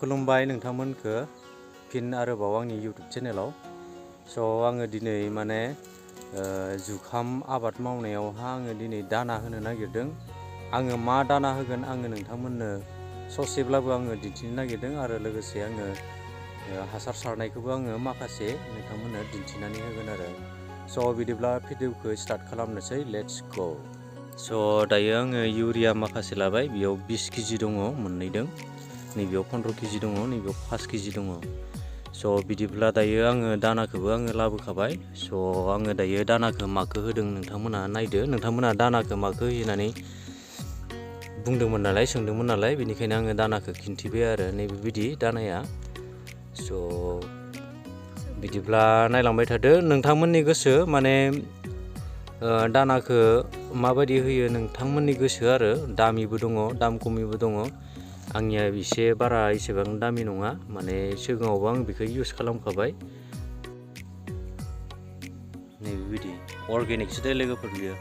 खुलुमबाय नोंथांमोनखो फिन आरोबाव आंनि YouTube चेनेलाव। आङो दिनै माने जुखाम आबाद मावनायावहा आङो दिनै दाना होनो नागिरदों। आङो मा दाना होगोन आङो नोंथांमोननो ससेब्लाबो आङो दिन्थिनो नागिरदों आरो लोगोसे आङो हासार सारनायखौबो आङो माखासे नोंथांमोननो दिन्थिनानै होगोन आरो। बिदिब्ला भिडिअखौ स्टार्ट खालामनोसै, लेट्स गो। दायो आङो इउरिया माखासे लाबाय, बेयाव 20 केजि दङ, मोननैदों। नैबेयाव 15 केजि दङ, नैबेयाव 5 केजि दङ। बिदिब्ला दायो आङो दानाखौबो आङो लाबोखाबाय। आङो दायो दानाखौ माखौ होदों नोंथांमोना नायदो। नोंथांमोना दानाखौ माखौ होयो होननानै बुंदोंमोन नालाय, सोंदोंमोन नालाय, बेनिखायनो आङो दानाखौ खिन्थिबाय आरो नैबेबायदि दानाया। बिदिब्ला नायलांबाय थादो, नोंथांमोननि गोसो माने दानाखौ माबायदि होयो नोंथांमोननि गोसो आरो। दामिबो दङ, दाम खमिबो दङ। आंनिया एसे बारा एसेबां दामि नङा, माने सिगाङावबो आं बेखौ इउज खालामखाबाय। नैबेबायदि अर्गेनिकसो दे लोगोफोर बियो।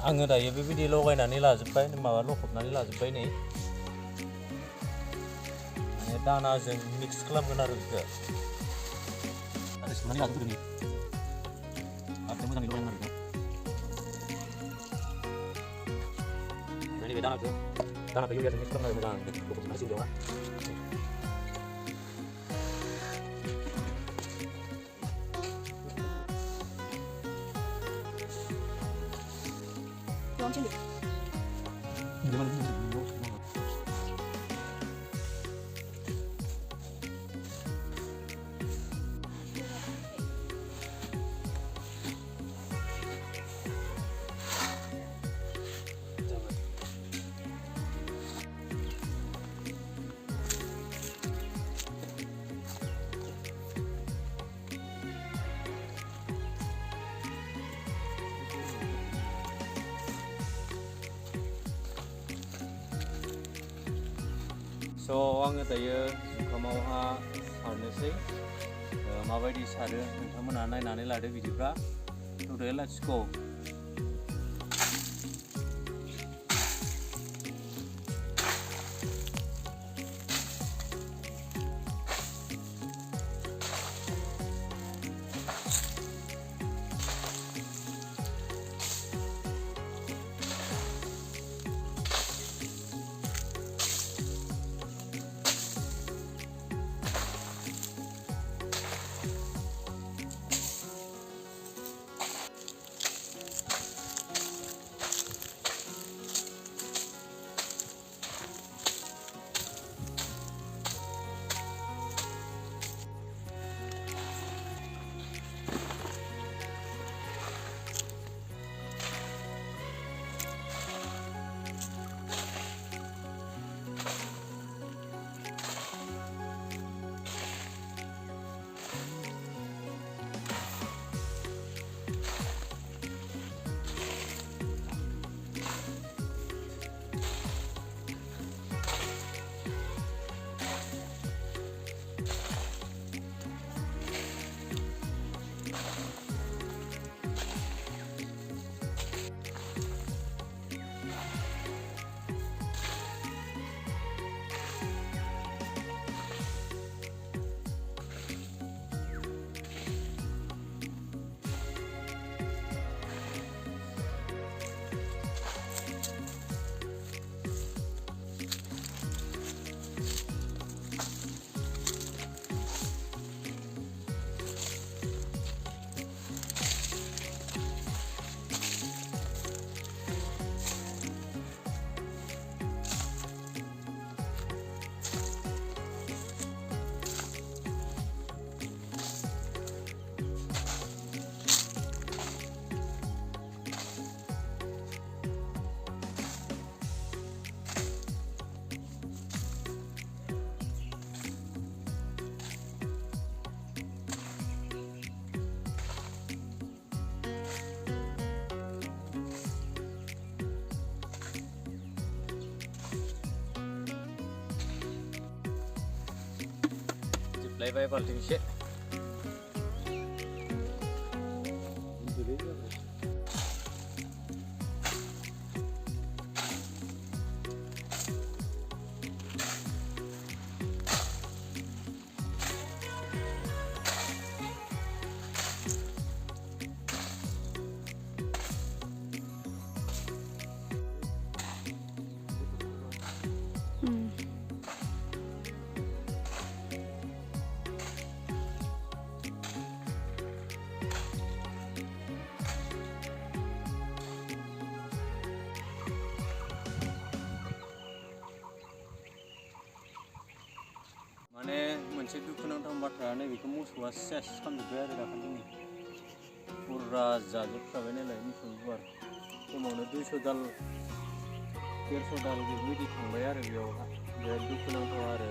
आङो दायो बेबायदि लगायनानै लाजोब्बाय, माबा लखबनानै लाजोब्बाय नै। माने दानाजों मिक्स खालामगोन आरो बेखौ। आरो सोमनानै लाजोबगोन दिनै। आरो मोजाङै लगायनांगोन आरो बेखौ। नैबे दानाखौ इउरियाजों मिक्स खालामनानै मोजां लखबजोबनानै सिंगायावहा। आङो दायो जुखामावहा सारनोसै। माबायदि सारो नोंथांमोना नायनानै लादो बिदिब्ला। Let's go. Lay bay balting shit. माने मोनसे दुखुनांथाव बाथ्रा नैबेखौ मोसौआ सेस खालामजोब्बाय आरो दाखालि फुरा जाजोबखाबाय नालाय मोसौनि गुवार खमावनो 200 दाल 150 दाल बेबायदि थांबाय आरो बेयावहा बिराद दुखुनांथाव आरो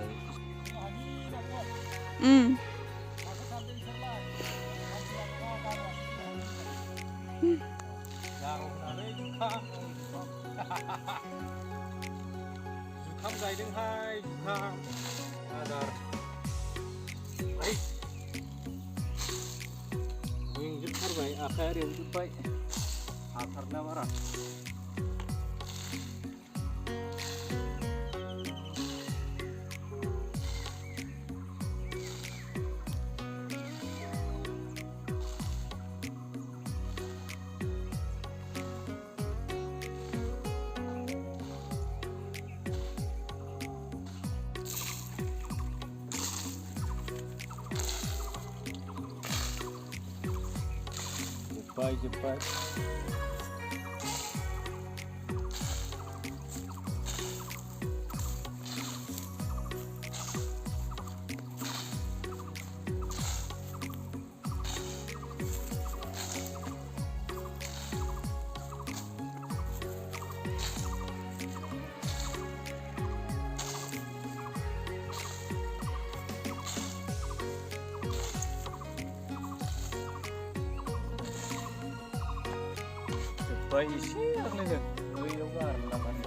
जुखाम गायदोंहाय जुखाम आदार मेंजोबथारबाय आखाइया रेबजोब्बाय हाथारला बारा जोब्बाय एसे आग्लायदों बैयाव गारनो लांनानै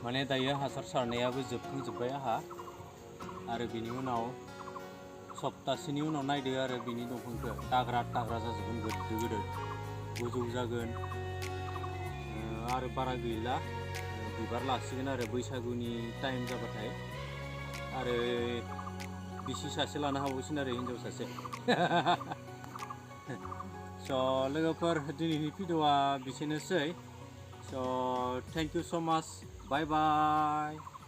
माने दायो हासार सारनायाबो जोबखांजोब्बाय आहा आरो बिनि उनाव सप्तासेनि उनाव नायदो आरो बिनि दंफांखौ दाग्रा जाजोबगोन गोदो गोजौ जागोन आरो बारा गैला बिबार लासिगोन आरो बैसागुनि टाइम जाबाथाय आरो बिसि सासे लानो हाबावसिन आरो हिनजाव सासे स' लोगोफोर दिनैनि भिडिअ'आ बिसेनोसै स' थेंक इउ स' माच बाय बाय